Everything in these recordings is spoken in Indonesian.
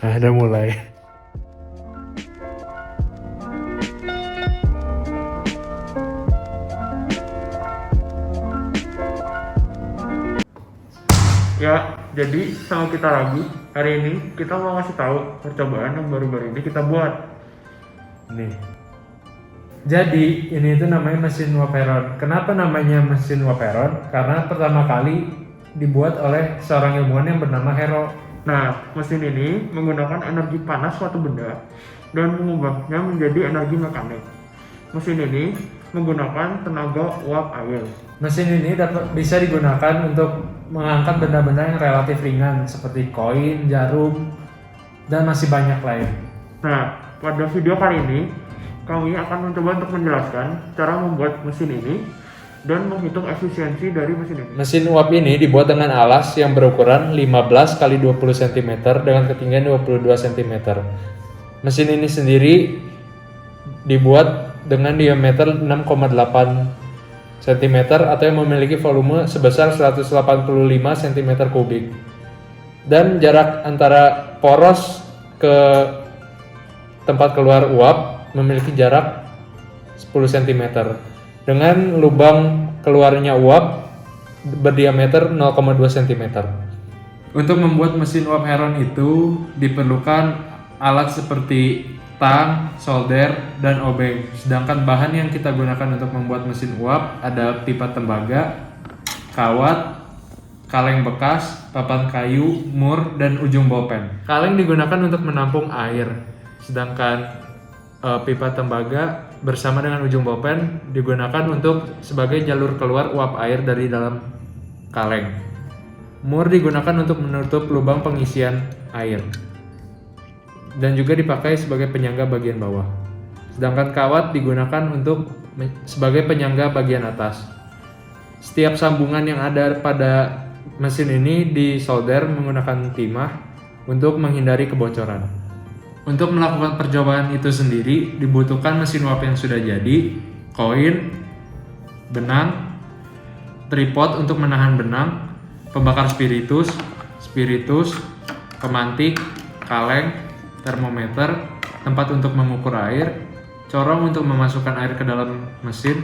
Nah, udah mulai. Ya, jadi sama kita lagi. Hari ini kita mau ngasih tahu percobaan yang baru-baru ini kita buat. Nih. Jadi ini itu namanya mesin Waperon. Kenapa namanya mesin Waperon? Karena pertama kali dibuat oleh seorang ilmuwan yang bernama Hero. Nah, mesin ini menggunakan energi panas suatu benda dan mengubahnya menjadi energi mekanik. Mesin ini menggunakan tenaga uap air. Mesin ini bisa digunakan untuk mengangkat benda-benda yang relatif ringan seperti koin, jarum, dan masih banyak lain. Nah, pada video kali ini kami akan mencoba untuk menjelaskan cara membuat mesin ini dan menghitung efisiensi dari mesin ini. Mesin uap ini dibuat dengan alas yang berukuran 15 x 20 cm dengan ketinggian 22 cm. Mesin ini sendiri dibuat dengan diameter 6,8 cm atau yang memiliki volume sebesar 185 cm3 dan jarak antara poros ke tempat keluar uap memiliki jarak 10 cm dengan lubang keluarnya uap berdiameter 0,2 cm. Untuk membuat mesin uap Heron itu diperlukan alat seperti tang, solder, dan obeng. Sedangkan bahan yang kita gunakan untuk membuat mesin uap ada pipa tembaga, kawat, kaleng bekas, papan kayu, mur, dan ujung bolpen. Kaleng digunakan untuk menampung air, sedangkan pipa tembaga bersama dengan ujung bolpen digunakan untuk sebagai jalur keluar uap air dari dalam kaleng. Mur digunakan untuk menutup lubang pengisian air dan juga dipakai sebagai penyangga bagian bawah. Sedangkan kawat digunakan untuk sebagai penyangga bagian atas. Setiap sambungan yang ada pada mesin ini disolder menggunakan timah untuk menghindari kebocoran. Untuk melakukan percobaan itu sendiri dibutuhkan mesin uap yang sudah jadi, koin, benang, tripod untuk menahan benang, pembakar spiritus, pemantik, kaleng, termometer, tempat untuk mengukur air, corong untuk memasukkan air ke dalam mesin,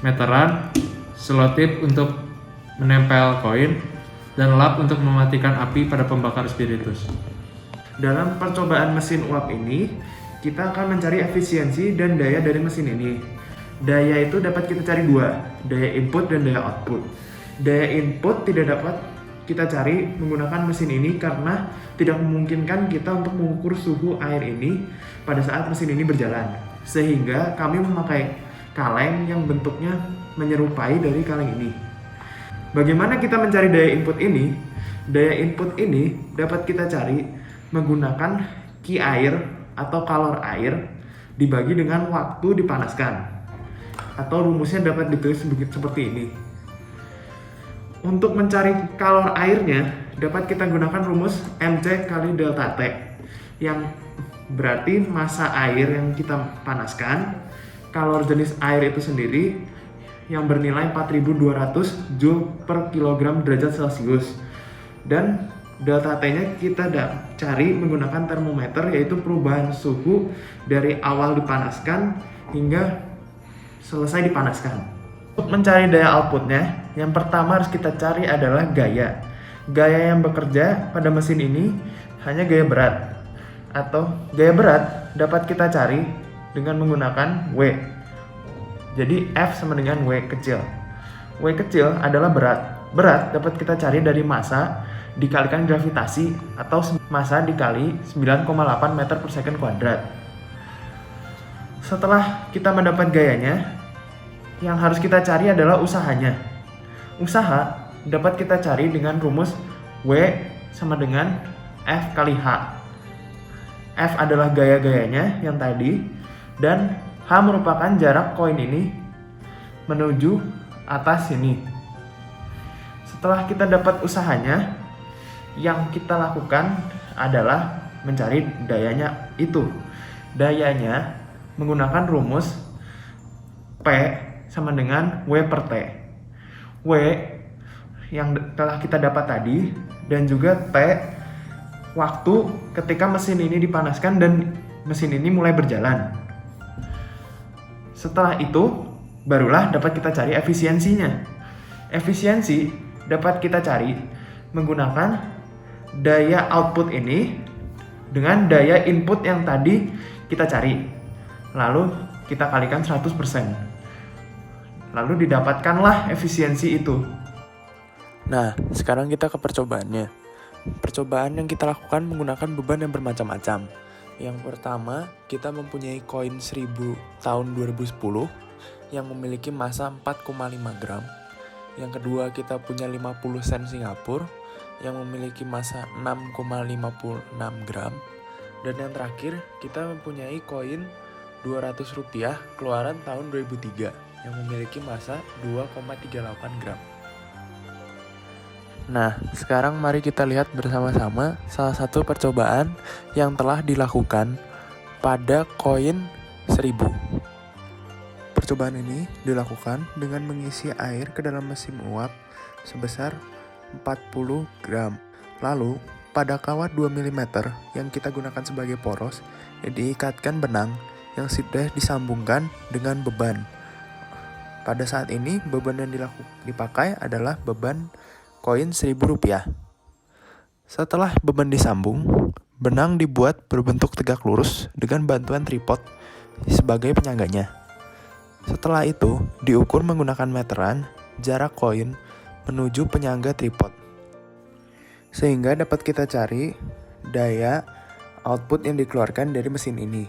meteran, selotip untuk menempel koin, dan lap untuk mematikan api pada pembakar spiritus. Dalam percobaan mesin uap ini, kita akan mencari efisiensi dan daya dari mesin ini. Daya itu dapat kita cari dua, daya input dan daya output. Daya input tidak dapat kita cari menggunakan mesin ini karena tidak memungkinkan kita untuk mengukur suhu air ini pada saat mesin ini berjalan. Sehingga kami memakai kaleng yang bentuknya menyerupai dari kaleng ini. Bagaimana kita mencari daya input ini? Daya input ini dapat kita cari menggunakan Ki air atau kalor air dibagi dengan waktu dipanaskan. Atau rumusnya dapat ditulis seperti ini. Untuk mencari kalor airnya, dapat kita gunakan rumus Mc kali delta T, yang berarti massa air yang kita panaskan, kalor jenis air itu sendiri, yang bernilai 4200 Joule per kilogram derajat Celcius. Dan delta T-nya kita cari menggunakan termometer, yaitu perubahan suhu dari awal dipanaskan hingga selesai dipanaskan. Untuk mencari daya outputnya, yang pertama harus kita cari adalah gaya. Gaya yang bekerja pada mesin ini hanya gaya berat. Atau gaya berat dapat kita cari dengan menggunakan W. Jadi F sama dengan W kecil. W kecil adalah berat. Berat dapat kita cari dari massa dikalikan gravitasi atau massa dikali 9,8 meter per second kuadrat. Setelah kita mendapat gayanya, yang harus kita cari adalah usahanya. Usaha dapat kita cari dengan rumus W sama dengan F kali H. F adalah gaya-gayanya yang tadi, dan H merupakan jarak koin ini menuju atas sini. Setelah kita dapat usahanya, yang kita lakukan adalah mencari dayanya itu. Dayanya menggunakan rumus P sama dengan W per T. W yang telah kita dapat tadi dan juga T waktu ketika mesin ini dipanaskan dan mesin ini mulai berjalan. Setelah itu, barulah dapat kita cari efisiensinya. Efisiensi dapat kita cari menggunakan daya output ini dengan daya input yang tadi kita cari. Lalu kita kalikan 100%. Lalu didapatkanlah efisiensi itu. Nah, sekarang kita ke percobaannya. Percobaan yang kita lakukan menggunakan beban yang bermacam-macam. Yang pertama, kita mempunyai koin 1000 tahun 2010 yang memiliki massa 4,5 gram. Yang kedua, kita punya 50 sen Singapura yang memiliki massa 6,56 gram. Dan yang terakhir, kita mempunyai koin 200 rupiah keluaran tahun 2003 yang memiliki massa 2,38 gram. Nah, sekarang mari kita lihat bersama-sama salah satu percobaan yang telah dilakukan pada koin 1000. Percobaan ini dilakukan dengan mengisi air ke dalam mesin uap sebesar 40 gram. Lalu, pada kawat 2 mm yang kita gunakan sebagai poros, diikatkan benang yang sudah disambungkan dengan beban. Pada saat ini, beban yang dipakai adalah beban koin 1000 rupiah. Setelah beban disambung, benang dibuat berbentuk tegak lurus dengan bantuan tripod sebagai penyangganya. Setelah itu, diukur menggunakan meteran jarak koin menuju penyangga tripod. Sehingga dapat kita cari daya output yang dikeluarkan dari mesin ini.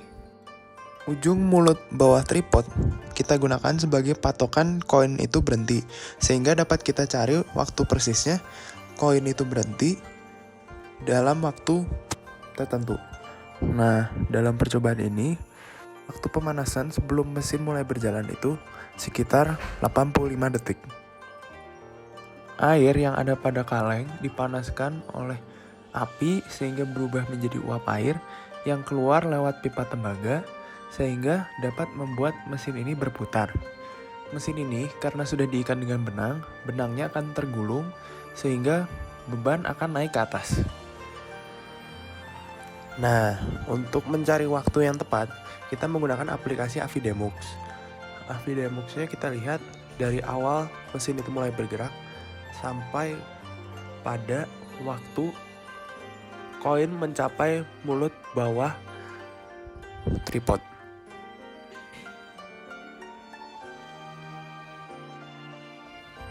Ujung mulut bawah tripod kita gunakan sebagai patokan koin itu berhenti, sehingga dapat kita cari waktu persisnya koin itu berhenti dalam waktu tertentu. Nah, dalam percobaan ini, waktu pemanasan sebelum mesin mulai berjalan itu sekitar 85 detik. Air yang ada pada kaleng dipanaskan oleh api sehingga berubah menjadi uap air yang keluar lewat pipa tembaga, sehingga dapat membuat mesin ini berputar. Mesin ini karena sudah diikat dengan benang, benangnya akan tergulung sehingga beban akan naik ke atas. Nah, untuk mencari waktu yang tepat, kita menggunakan aplikasi Avidemux. Avidemuxnya kita lihat dari awal mesin itu mulai bergerak sampai pada waktu koin mencapai mulut bawah tripod.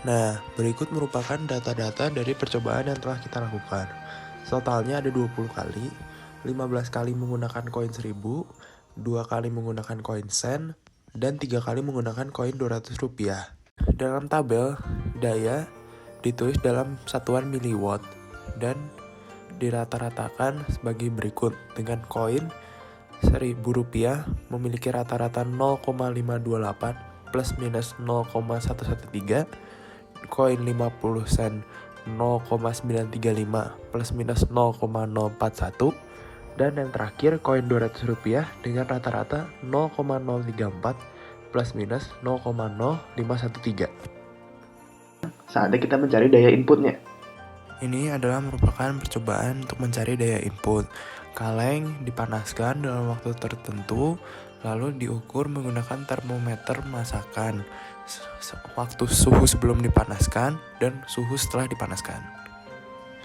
Nah, berikut merupakan data-data dari percobaan yang telah kita lakukan. Totalnya ada 20 kali, 15 kali menggunakan koin 1000, 2 kali menggunakan koin sen, dan 3 kali menggunakan koin 200 rupiah. Dalam tabel, daya ditulis dalam satuan miliwatt dan dirata-ratakan sebagai berikut dengan koin 1000 rupiah memiliki rata-rata 0,528 plus minus 0,113, koin 50 sen 0,935 plus minus 0,041, dan yang terakhir koin 200 rupiah dengan rata-rata 0,034 plus minus 0,0513. Saatnya kita mencari daya inputnya. Ini adalah merupakan percobaan untuk mencari daya input. Kaleng dipanaskan dalam waktu tertentu, lalu diukur menggunakan termometer masakan. Waktu suhu sebelum dipanaskan dan suhu setelah dipanaskan.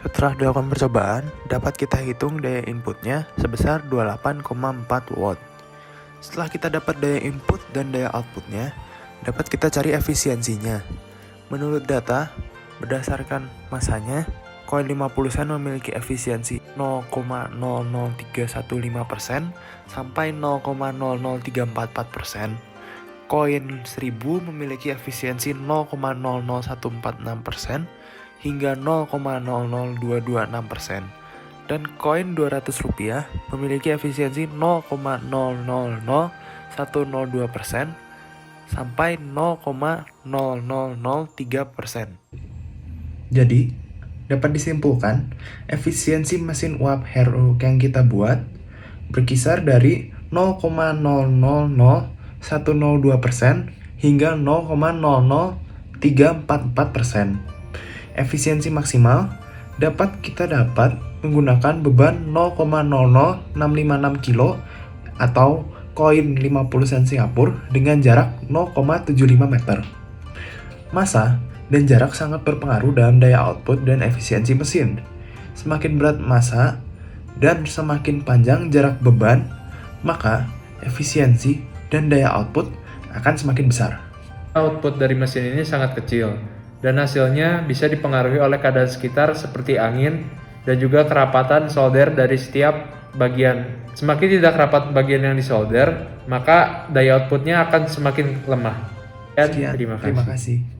Setelah dilakukan percobaan, dapat kita hitung daya inputnya sebesar 28,4 watt. Setelah kita dapat daya input dan daya outputnya, dapat kita cari efisiensinya. Menurut data, berdasarkan masanya, koin 50 sen memiliki efisiensi 0,00315% sampai 0,00344%. Koin 1000 memiliki efisiensi 0,00146% hingga 0,00226%. Dan koin 200 rupiah memiliki efisiensi 0,0000102% sampai 0,0003%. Jadi, dapat disimpulkan, efisiensi mesin uap Hero yang kita buat berkisar dari 0,000102% hingga 0,00344%. Efisiensi maksimal dapat menggunakan beban 0,00656 kilo atau koin 50 sen Singapura dengan jarak 0,75 meter. Massa dan jarak sangat berpengaruh dalam daya output dan efisiensi mesin. Semakin berat massa dan semakin panjang jarak beban, maka efisiensi dan daya output akan semakin besar. Output dari mesin ini sangat kecil, dan hasilnya bisa dipengaruhi oleh keadaan sekitar seperti angin dan juga kerapatan solder dari setiap bagian. Semakin tidak rapat bagian yang disolder, maka daya outputnya akan semakin lemah. Sekian, Terima kasih. terima kasih.